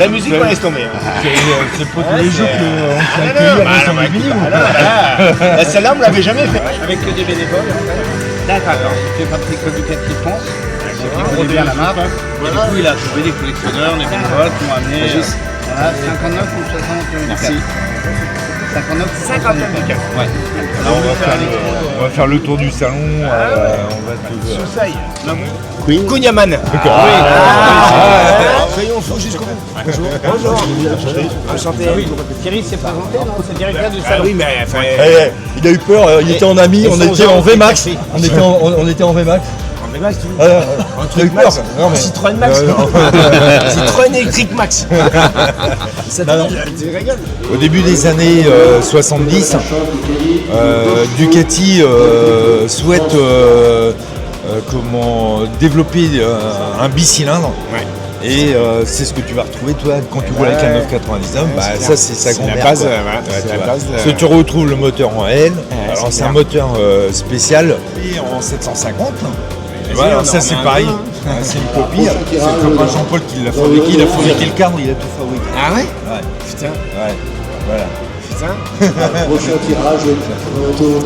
La musique, on laisse tomber. C'est pas tous les jours qu'on s'est accueilli avec son vinyle. Celle-là, on ne l'avait jamais fait. Avec que des bénévoles. D'accord. J'ai fait Patrick Ducati France. Il connaît bien la marque. Du coup, il a trouvé des collectionneurs, des bénévoles qui m'ont amené. Voilà, 59 ou 60. Merci. 59 Ducati. Ouais. Alors on va faire le tour du salon. On va te... Queen. Kunyaman. Soyons fous jusqu'au bout. Bonjour. Enchanté. Thierry s'est présenté, non? C'est le directeur du Ah salon. oui, mais enfin. Il a eu peur, il était en ami, on était en VMAX. On était en VMAX. En Max, tu Il a eu peur. Non, mais... Citroën Max. Citroën électrique Max. Ça te régale. Au début des années 70, Ducati souhaite développer un bicylindre. Ouais. Et c'est ce que tu vas retrouver toi quand tu roules avec un 999. Ça c'est sa grand-mère. La base, quoi. c'est la base. Parce que tu retrouves le moteur en L. Alors c'est un moteur spécial et en 750. Voilà, ça c'est pareil. C'est une copie. C'est le copain Jean-Paul qui l'a fabriqué. Il a fabriqué le cadre, il a tout fabriqué. Ah ouais? Ouais. Putain. Ouais. Voilà. Putain. Prochain tirage,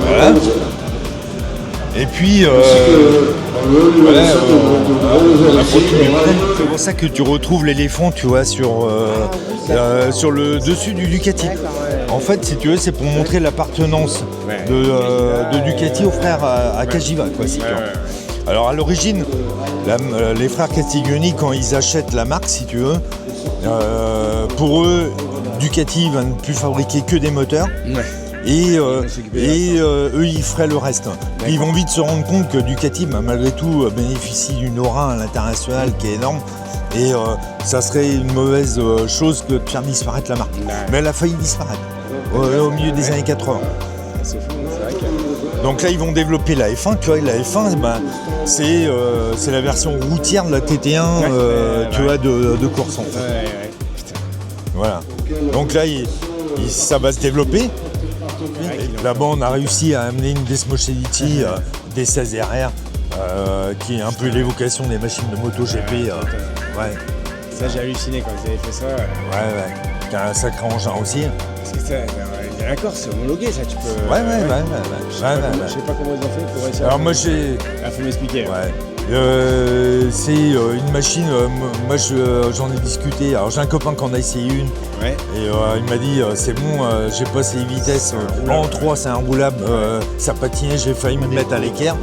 Voilà. Et puis, c'est pour ça que tu retrouves l'éléphant, tu vois, sur le dessus du Ducati. En fait, si tu veux, c'est pour montrer l'appartenance de Ducati aux frères à Cagiva, quoi, si tu veux. Alors à l'origine, les frères Castiglioni, quand ils achètent la marque, si tu veux, pour eux, Ducati va ne plus fabriquer que des moteurs. Ouais. Et eux, ils feraient le reste. Puis ils vont vite se rendre compte que Ducati, malgré tout, bénéficie d'une aura à l'international qui est énorme. Et ça serait une mauvaise chose que de faire disparaître la marque. Mais elle a failli disparaître au milieu des années 80. C'est fou, c'est vrai que... Donc là, ils vont développer la F1. Tu vois, la F1, c'est la version routière de la TT1 tu vois, de course en fait. Ouais. Putain. Voilà. Donc là, ça va se développer. Et là-bas, on a réussi à amener une Desmo Chedici D16RR qui est un peu l'évocation des machines de MotoGP. Ouais. Ça, j'ai halluciné quand vous avez fait ça. Ouais. Qui a un sacré engin aussi. Parce que ça, il y a un corps, c'est homologué, ça, tu peux... Ouais. Je sais pas comment ils ont fait pour réussir. Alors moi, j'ai... Il faut m'expliquer. Ouais. C'est une machine, moi j'en ai discuté, alors j'ai un copain qui en a essayé une et il m'a dit c'est bon, j'ai passé les vitesses, en 3 c'est inroulable, ça patinait, j'ai failli me mettre à l'équerre.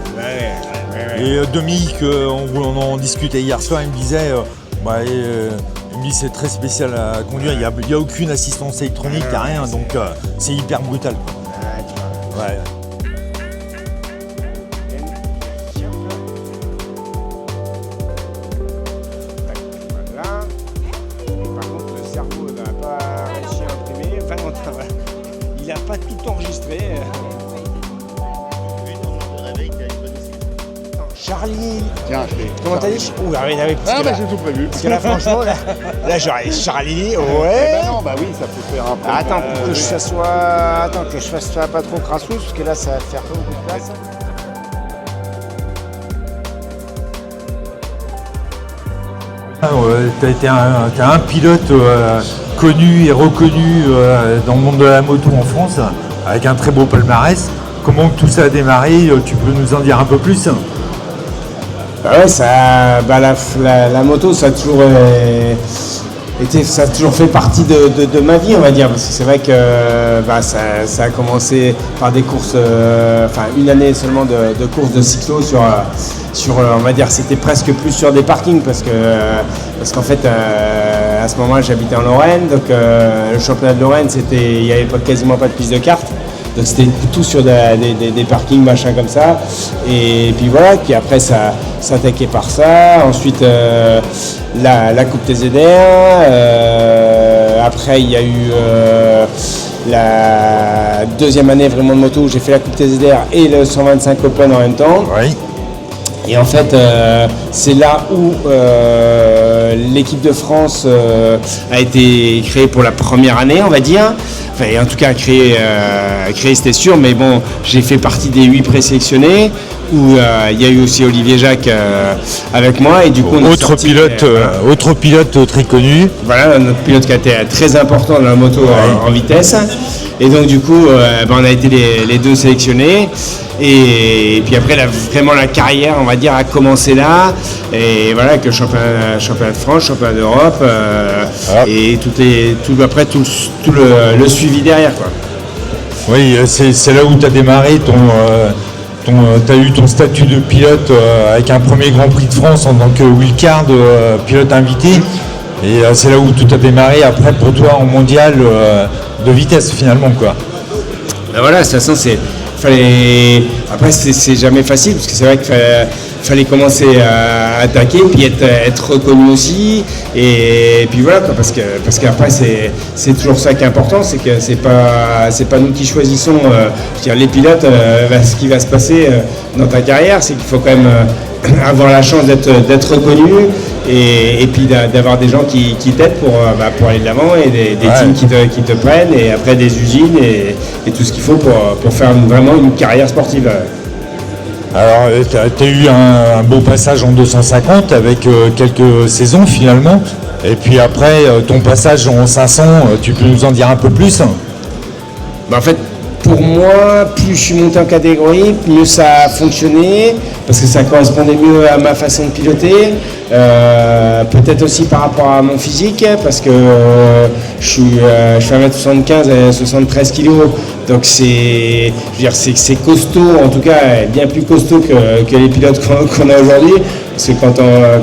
Et Dominique, on en discutait hier soir, il me disait il me dit c'est très spécial à conduire, il n'y a aucune assistance électronique, il n'y a rien, donc c'est hyper brutal. Ouais. Il n'a pas tout enregistré. Charlie. Tiens, je fais. Comment t'as dit? Ouh, Ah, bah j'ai tout prévu. parce que là, franchement, là j'aurais Charlie. Eh Ouais. ben non, bah oui, ça peut faire un peu. Attends, pour que je fasse ça pas trop crassous, parce que là, ça va faire beaucoup de place. T'es un pilote connu et reconnu dans le monde de la moto en France, avec un très beau palmarès. Comment tout ça a démarré? Tu peux nous en dire un peu plus? Ouais, la moto, ça a toujours ça a toujours fait partie de ma vie, on va dire, parce que c'est vrai que ça a commencé par des courses, une année seulement de courses de cyclo sur on va dire, c'était presque plus sur des parkings, parce qu'en fait à ce moment-là j'habitais en Lorraine, donc le championnat de Lorraine, il n'y avait quasiment pas de piste de kart. Donc c'était tout sur des parkings, machin comme ça. Et puis voilà, puis après ça s'attaquait par ça. Ensuite la Coupe TZR. Après il y a eu la deuxième année vraiment de moto où j'ai fait la Coupe TZR et le 125 Open en même temps. Oui. Et en fait, c'est là où l'équipe de France a été créée pour la première année, on va dire. Enfin, en tout cas, créée, c'était sûr, mais bon, j'ai fait partie des 8 présélectionnés. où il y a eu aussi Olivier Jacques avec moi et du coup autre pilote très connu. Voilà, notre pilote qui a été très important dans la moto en vitesse. Et donc du coup, on a été les deux sélectionnés. Et puis après, vraiment la carrière, on va dire, a commencé là. Et voilà, que championnat de France, championnat d'Europe, et tout le suivi derrière, quoi. Oui, c'est là où tu as démarré tu as eu ton statut de pilote avec un premier Grand Prix de France en tant que wildcard, pilote invité. Et c'est là où tout a démarré après pour toi en mondial de vitesse finalement, quoi. Ben voilà, de toute façon, après, c'est jamais facile parce que c'est vrai qu'il fallait commencer à attaquer, puis être reconnu aussi, et puis voilà, quoi, parce qu'après c'est toujours ça qui est important, c'est que c'est pas nous qui choisissons, je veux dire, les pilotes, ce qui va se passer dans ta carrière, c'est qu'il faut quand même avoir la chance d'être reconnu et puis d'avoir des gens qui t'aident pour aller de l'avant, et des teams qui te prennent, et après des usines et tout ce qu'il faut pour faire vraiment une carrière sportive. Alors, tu as eu un beau passage en 250 avec quelques saisons finalement. Et puis après, ton passage en 500, tu peux nous en dire un peu plus? En fait, pour moi, plus je suis monté en catégorie, mieux ça a fonctionné, parce que ça correspondait mieux à ma façon de piloter. Peut-être aussi par rapport à mon physique, parce que je fais 1m75 et 73 kg, donc c'est costaud, en tout cas bien plus costaud que les pilotes qu'on a aujourd'hui. Parce que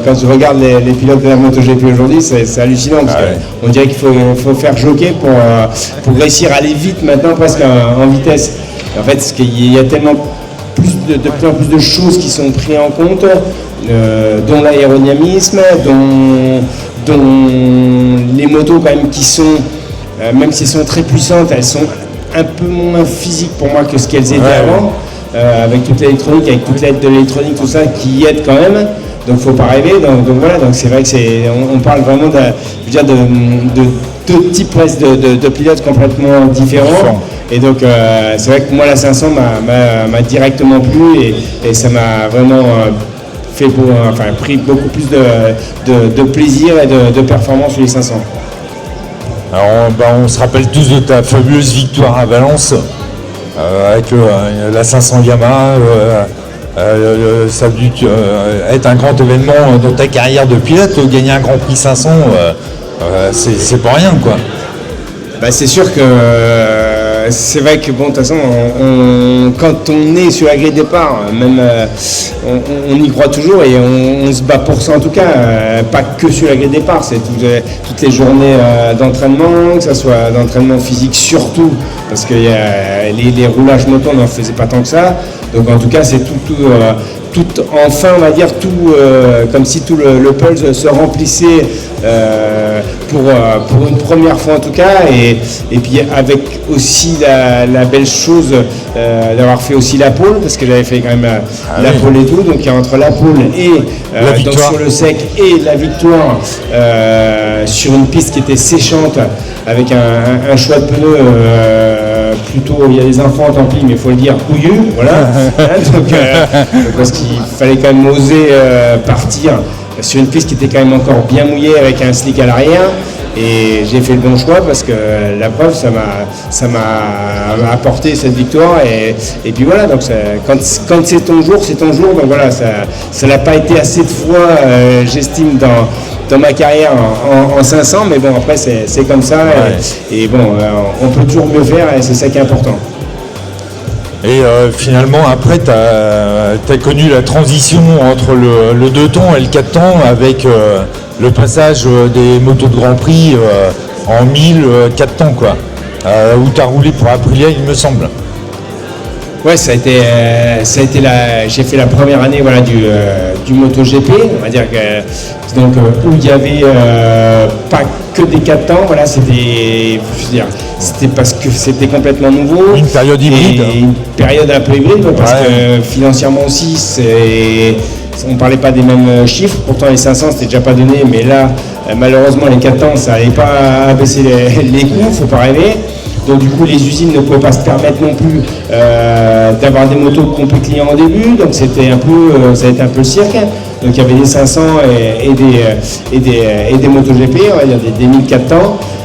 quand je regarde les pilotes de la MotoGP aujourd'hui, c'est hallucinant, parce qu'on dirait qu'il faut faire jockey pour réussir à aller vite maintenant, presque en vitesse. Et en fait, parce qu'il y a tellement de plus en plus de choses qui sont prises en compte, dont l'aérodynamisme, dont les motos quand même qui sont, même si elles sont très puissantes, elles sont un peu moins physiques pour moi que ce qu'elles étaient avant, avec toute l'électronique, avec toute l'aide de l'électronique, tout ça qui aide quand même. Donc faut pas rêver. Donc voilà, donc c'est vrai que on parle vraiment de deux types de pilotes complètement différents. Et donc c'est vrai que moi la 500 m'a directement plu, et ça m'a vraiment pris beaucoup plus de plaisir et de performance sur les 500. Alors on se rappelle tous de ta fabuleuse victoire à Valence avec la 500 Yamaha. Ça a dû être un grand événement dans ta carrière de pilote. Gagner un Grand Prix 500, c'est pas rien, quoi. C'est sûr que c'est vrai que bon, de toute façon, quand on est sur la grille de départ, même on y croit toujours, et on se bat pour ça en tout cas, pas que sur la grille de départ, c'est toutes les journées d'entraînement, que ce soit d'entraînement physique surtout, parce que les roulages moto, on n'en faisait pas tant que ça. Donc en tout cas, c'est tout enfin, on va dire, comme si tout le puzzle se remplissait pour une première fois en tout cas, et puis avec aussi la belle chose d'avoir fait aussi la pole, parce que j'avais fait quand même la pole et tout, donc il y a entre la pole et donc sur le sec et la victoire sur une piste qui était séchante, avec un choix de pneus plutôt, il y a des enfants, tant pis, mais il faut le dire, couillu, voilà. donc parce qu'il fallait quand même oser partir sur une piste qui était quand même encore bien mouillée, avec un slick à l'arrière, et j'ai fait le bon choix, parce que la preuve, ça m'a apporté cette victoire, et puis voilà, donc quand c'est ton jour, c'est ton jour, donc voilà, ça n'a pas été assez de fois, j'estime, dans ma carrière en 500, mais bon, après c'est comme ça, et bon, on peut toujours mieux faire, et c'est ça qui est important. Et finalement, après, tu as connu la transition entre le 2 temps et le 4 temps, avec le passage des motos de Grand Prix en 1000, 4 temps, quoi, où tu as roulé pour Aprilia, il me semble. Ouais, ça a été j'ai fait la première année, voilà, du MotoGP, on va dire que donc où il y avait pas que des 4 temps, voilà, c'était parce que c'était complètement nouveau. Une période hybride. Et une période un peu hybride, parce que financièrement aussi, on parlait pas des mêmes chiffres, pourtant les 500 c'était déjà pas donné, mais là malheureusement les 4 temps ça n'allait pas abaisser les coûts, faut pas rêver. Donc du coup, les usines ne pouvaient pas se permettre non plus d'avoir des motos complet clients au début. Donc c'était un peu, ça a été un peu le cirque. Donc il y avait des 500 et des MotoGP, on va dire des 1400.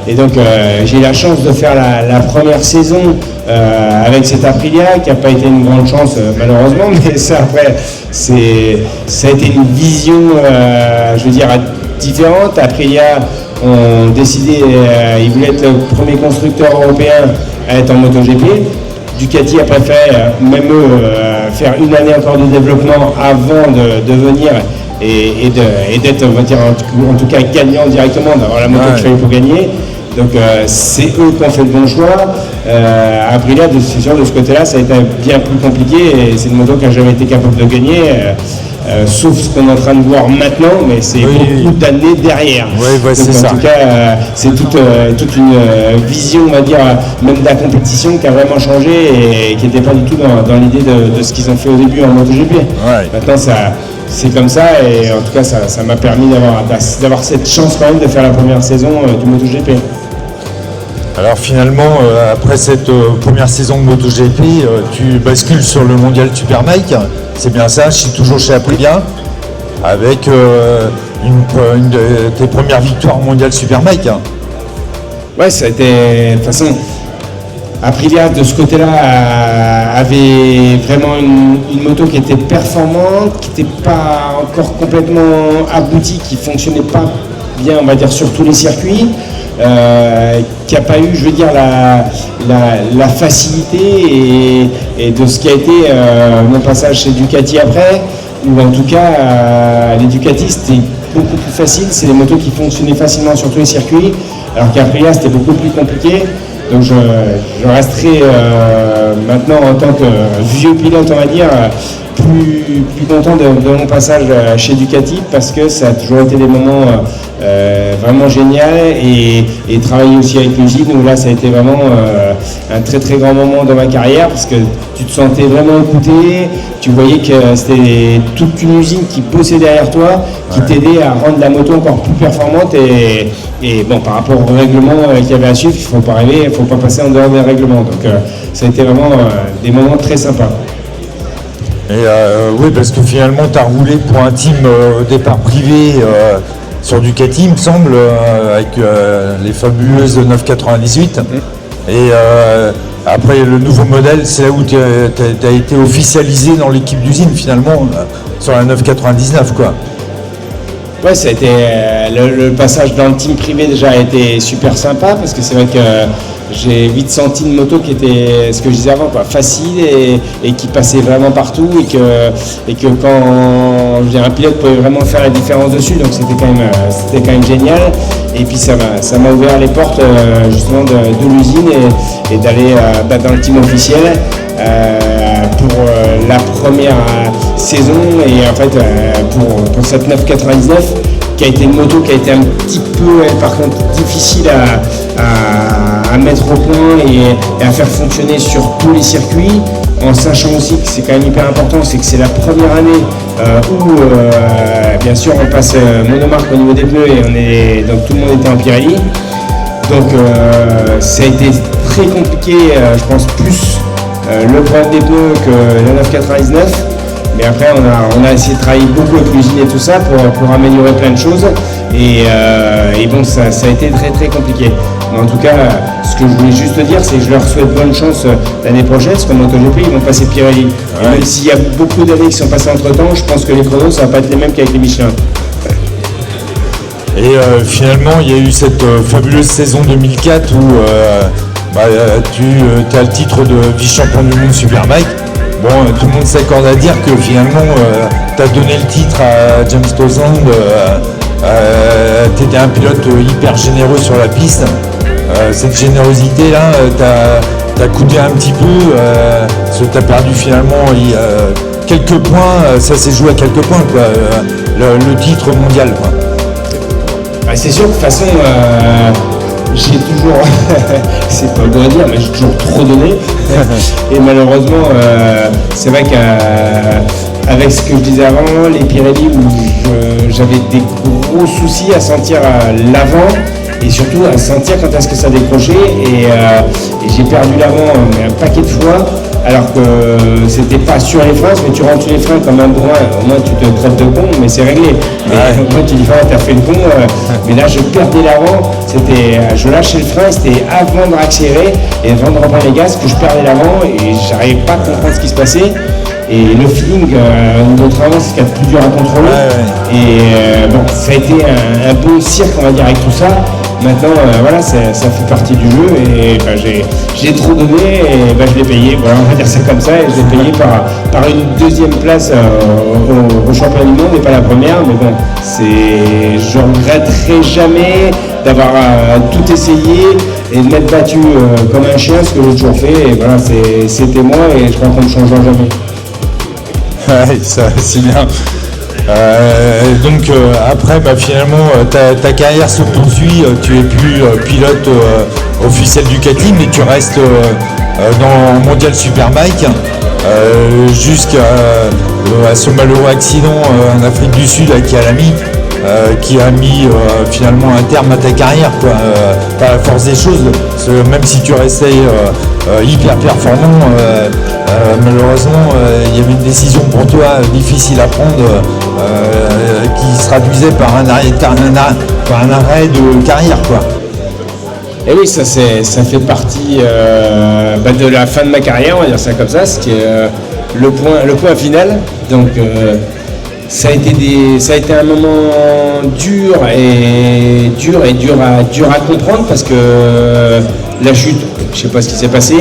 Et donc j'ai eu la chance de faire la première saison avec cette Aprilia, qui n'a pas été une grande chance malheureusement, mais ça après, ça a été une vision, je veux dire, différente. Aprilia ont décidé, ils voulaient être le premier constructeur européen à être en MotoGP. Ducati a préféré, même eux, faire une année encore de développement avant de venir et d'être, on va dire, en tout cas gagnant directement, d'avoir la moto qu'il fallait pour gagner. Donc c'est eux qui ont fait le bon choix. Aprilia, c'est sûr, de ce côté-là, ça a été bien plus compliqué et c'est une moto qui n'a jamais été capable de gagner. Sauf ce qu'on est en train de voir maintenant, mais c'est beaucoup d'années derrière. Donc, c'est ça. En tout cas, c'est toute une vision, on va dire, même de la compétition qui a vraiment changé et qui n'était pas du tout dans l'idée de ce qu'ils ont fait au début en MotoGP. Maintenant, c'est comme ça et en tout cas, ça m'a permis d'avoir cette chance quand même de faire la première saison du MotoGP. Alors finalement, après cette première saison de MotoGP, tu bascules sur le mondial Superbike, c'est bien ça, je suis toujours chez Aprilia, avec une de tes premières victoires mondiales Superbike. Ouais, ça a été, de toute façon, Aprilia de ce côté-là avait vraiment une moto qui était performante, qui n'était pas encore complètement aboutie, qui ne fonctionnait pas bien, on va dire, sur tous les circuits. Qui n'a pas eu, je veux dire, la facilité et de ce qui a été mon passage chez Ducati après, ou en tout cas les Ducati c'était beaucoup plus facile, c'est des motos qui fonctionnaient facilement sur tous les circuits, alors qu'Aprilia c'était beaucoup plus compliqué. Donc je resterai maintenant en tant que vieux pilote, on va dire, plus content de mon passage chez Ducati parce que ça a toujours été des moments vraiment géniaux et travailler aussi avec l'usine où là ça a été vraiment un très très grand moment dans ma carrière parce que tu te sentais vraiment écouté, tu voyais que c'était toute une usine qui bossait derrière toi, qui t'aidait à rendre la moto encore plus performante et bon, par rapport au règlement qu'il y avait à suivre, il ne faut pas rêver, il ne faut pas passer en dehors des règlements. Donc ça a été vraiment des moments très sympas. Et oui, parce que finalement, tu as roulé pour un team au départ privé sur Ducati, il me semble, avec les fabuleuses 998. Et après, le nouveau modèle, c'est là où tu as été officialisé dans l'équipe d'usine, finalement, sur la 999, quoi. Ouais, ça a été le passage dans le team privé déjà a été super sympa parce que c'est vrai que j'ai vite senti une moto qui était, ce que je disais avant, quoi, facile et qui passait vraiment partout et que quand je veux dire, un pilote pouvait vraiment faire la différence dessus, donc c'était quand même génial. Et puis ça m'a ouvert les portes justement de l'usine et d'aller dans le team officiel pour la première saison et en fait pour cette 999 qui a été une moto qui a été un petit peu par contre difficile à mettre au point et à faire fonctionner sur tous les circuits, en sachant aussi que c'est quand même hyper important, c'est que c'est la première année où bien sûr on passe monomarque au niveau des pneus et donc tout le monde était en Pirelli, donc ça a été très compliqué, je pense plus le problème des pneus que la 999. Mais après, on a essayé de travailler beaucoup avec l'usine et tout ça pour améliorer plein de choses. Et bon, ça a été très très compliqué. Mais en tout cas, ce que je voulais juste te dire, c'est que je leur souhaite bonne chance l'année prochaine, parce qu'en MotoGP, ils vont passer Pirelli. Et même s'il y a beaucoup d'années qui sont passées entre temps, je pense que les chronos, ça va pas être les mêmes qu'avec les Michelin. Et finalement, il y a eu cette fabuleuse saison 2004 où tu as le titre de vice-champion du monde Superbike. Bon, tout le monde s'accorde à dire que finalement, tu as donné le titre à James Townsend, tu étais un pilote hyper généreux sur la piste. Cette générosité-là, tu as coûté un petit peu, parce que tu as perdu finalement quelques points, ça s'est joué à quelques points, quoi, le titre mondial, quoi. Bah, c'est sûr que de toute façon, j'ai toujours, c'est pas beau à dire, mais j'ai toujours trop donné. Et malheureusement, c'est vrai qu'avec ce que je disais avant, les Pirelli où j'avais des gros soucis à sentir l'avant, et surtout à sentir quand est-ce que ça décrochait. Et j'ai perdu l'avant un paquet de fois, alors que c'était pas sur les freins, mais tu rentres sur les freins comme un bourrin, au moins tu te traites de con, mais c'est réglé. Mais au moins tu dis, t'as fait le con, mais là je perdais l'avant, je lâchais le frein, c'était avant de réaccélérer et avant de reprendre les gaz que je perdais l'avant et j'arrivais pas à comprendre ce qui se passait. Et le feeling, notre avant, c'est ce qu'il y a de plus dur à contrôler. Et bon, ça a été un beau cirque, on va dire, avec tout ça. Maintenant, voilà, ça fait partie du jeu et j'ai trop donné et je l'ai payé. Voilà, on va dire ça comme ça. Et je l'ai payé par une deuxième place au championnat du monde et pas la première. Mais bon, je regretterai jamais d'avoir tout essayé et de m'être battu comme un chien, ce que j'ai toujours fait. Et voilà, c'était moi et je crois qu'on ne changera jamais. Ouais, ça c'est bien. Donc après, finalement, ta carrière se poursuit. Tu es plus pilote officiel Ducati, mais tu restes dans Mondial Superbike jusqu'à ce malheureux accident en Afrique du Sud avec Kyalami, qui a mis finalement un terme à ta carrière, quoi. Par la force des choses, même si tu restais hyper performant, malheureusement il y avait une décision pour toi difficile à prendre qui se traduisait par un arrêt de carrière, quoi. Et oui, ça fait partie de la fin de ma carrière, on va dire ça comme ça, ce qui est le point final. Donc ça a été un moment dur à comprendre parce que la chute, je sais pas ce qui s'est passé.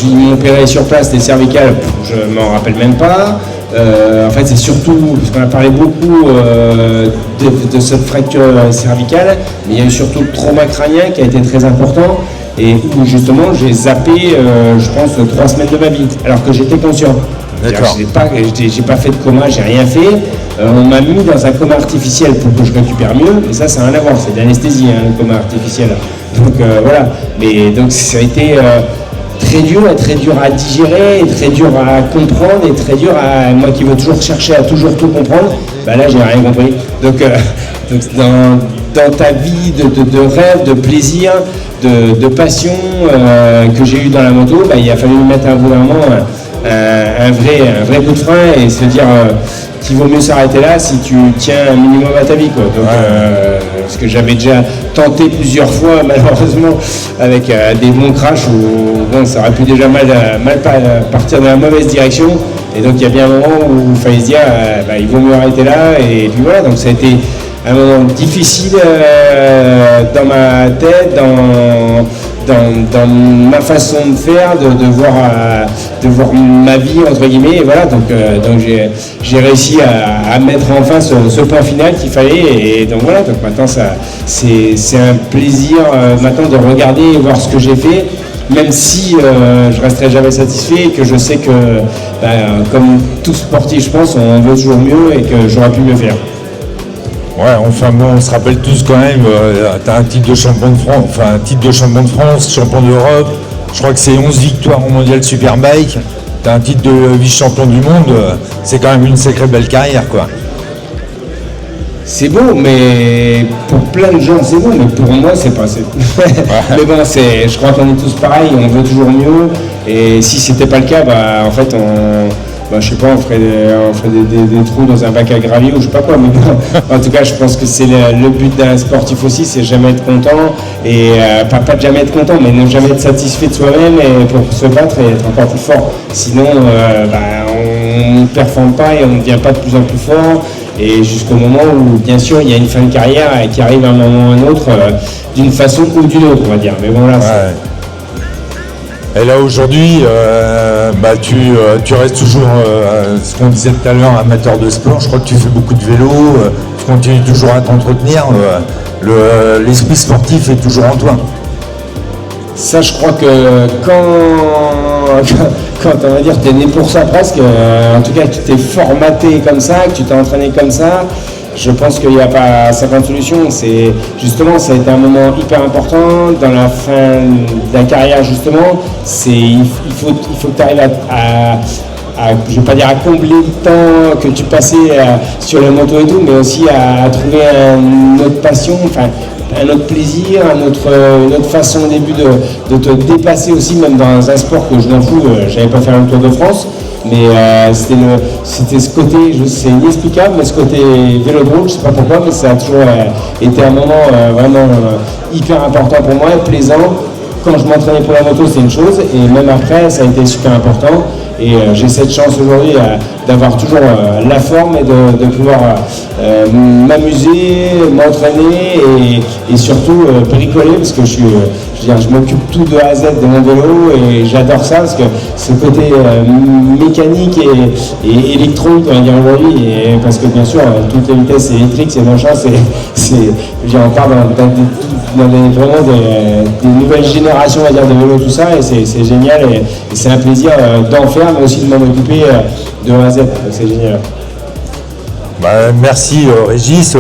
Ils m'ont opéré sur place des cervicales, je m'en rappelle même pas. En fait, c'est surtout, parce qu'on a parlé beaucoup de cette fracture cervicale, mais il y a eu surtout le trauma crânien qui a été très important et où justement j'ai zappé, je pense, 3 semaines de ma vie, alors que j'étais conscient. D'accord. J'ai pas fait de coma, j'ai rien fait. On m'a mis dans un coma artificiel pour que je récupère mieux, et ça a un avant, c'est de l'anesthésie, le coma artificiel. Donc voilà, mais donc ça a été très dur à digérer, et très dur à comprendre, et très dur à moi qui veux toujours chercher à toujours tout comprendre, là j'ai rien compris. Donc dans ta vie de rêve, de plaisir, de passion que j'ai eu dans la moto, il a fallu mettre à un bout d'un moment un vrai coup de frein et se dire qu'il vaut mieux s'arrêter là si tu tiens un minimum à ta vie, quoi. Donc, parce que j'avais déjà tenté plusieurs fois, malheureusement, avec des bons crashs où ça aurait pu déjà mal partir dans la mauvaise direction. Et donc il y a bien un moment où il fallait se dire il vaut mieux arrêter là. Et puis voilà, donc ça a été un moment difficile dans ma tête, dans ma façon de faire, de voir ma vie entre guillemets, et voilà, donc j'ai réussi à mettre enfin ce point final qu'il fallait, et donc voilà, donc maintenant c'est un plaisir maintenant de regarder et voir ce que j'ai fait, même si je resterai jamais satisfait et que je sais que comme tout sportif je pense on veut toujours mieux et que j'aurais pu mieux faire. Ouais, enfin bon, on se rappelle tous quand même, t'as un titre de champion de France, champion d'Europe, je crois que c'est 11 victoires au Mondial Superbike, t'as un titre de vice-champion du monde, c'est quand même une sacrée belle carrière, quoi. C'est beau, mais pour plein de gens c'est beau, mais pour moi c'est pas assez. Mais bon, je crois qu'on est tous pareils, on veut toujours mieux, et si c'était pas le cas, en fait je sais pas, on ferait des trous dans un bac à gravier ou je sais pas quoi, mais bon, en tout cas je pense que c'est le but d'un sportif aussi, c'est jamais être content, et pas de jamais être content, mais ne jamais être satisfait de soi-même et pour se battre et être encore plus fort. Sinon on ne performe pas et on ne devient pas de plus en plus fort, et jusqu'au moment où bien sûr il y a une fin de carrière et qui arrive à un moment ou à un autre, d'une façon ou d'une autre, on va dire. Mais bon là Et là aujourd'hui, tu restes toujours, ce qu'on disait tout à l'heure, amateur de sport. Je crois que tu fais beaucoup de vélo, tu continues toujours à t'entretenir. L'esprit sportif est toujours en toi. Ça, je crois que quand on va dire t'es né pour ça presque, en tout cas que tu t'es formaté comme ça, que tu t'es entraîné comme ça, je pense qu'il n'y a pas 50 solutions. C'est justement, ça a été un moment hyper important dans la fin de la carrière justement. Il faut que tu arrives je vais pas dire à combler le temps que tu passais sur la moto et tout, mais aussi à trouver une autre passion, enfin un autre plaisir, une autre façon au début de te déplacer aussi, même dans un sport que je m'en fous, j'avais pas fait le Tour de France, mais c'était ce côté, c'est inexplicable, mais ce côté vélodrome, je sais pas pourquoi, mais ça a toujours été un moment vraiment hyper important pour moi, plaisant. Quand je m'entraînais pour la moto, c'est une chose, et même après, ça a été super important. Et j'ai cette chance aujourd'hui d'avoir toujours la forme et de pouvoir m'amuser, m'entraîner et surtout bricoler, parce que je m'occupe tout de A à Z de mon vélo et j'adore ça parce que ce côté mécanique et électronique, on va dire aujourd'hui, parce que bien sûr, toutes les vitesses électriques, c'est machin, on part dans vraiment des nouvelles générations, on va dire, de vélos, tout ça, et c'est génial et c'est un plaisir d'en faire, mais aussi de m'en occuper de A à Z, c'est génial. Merci Régis.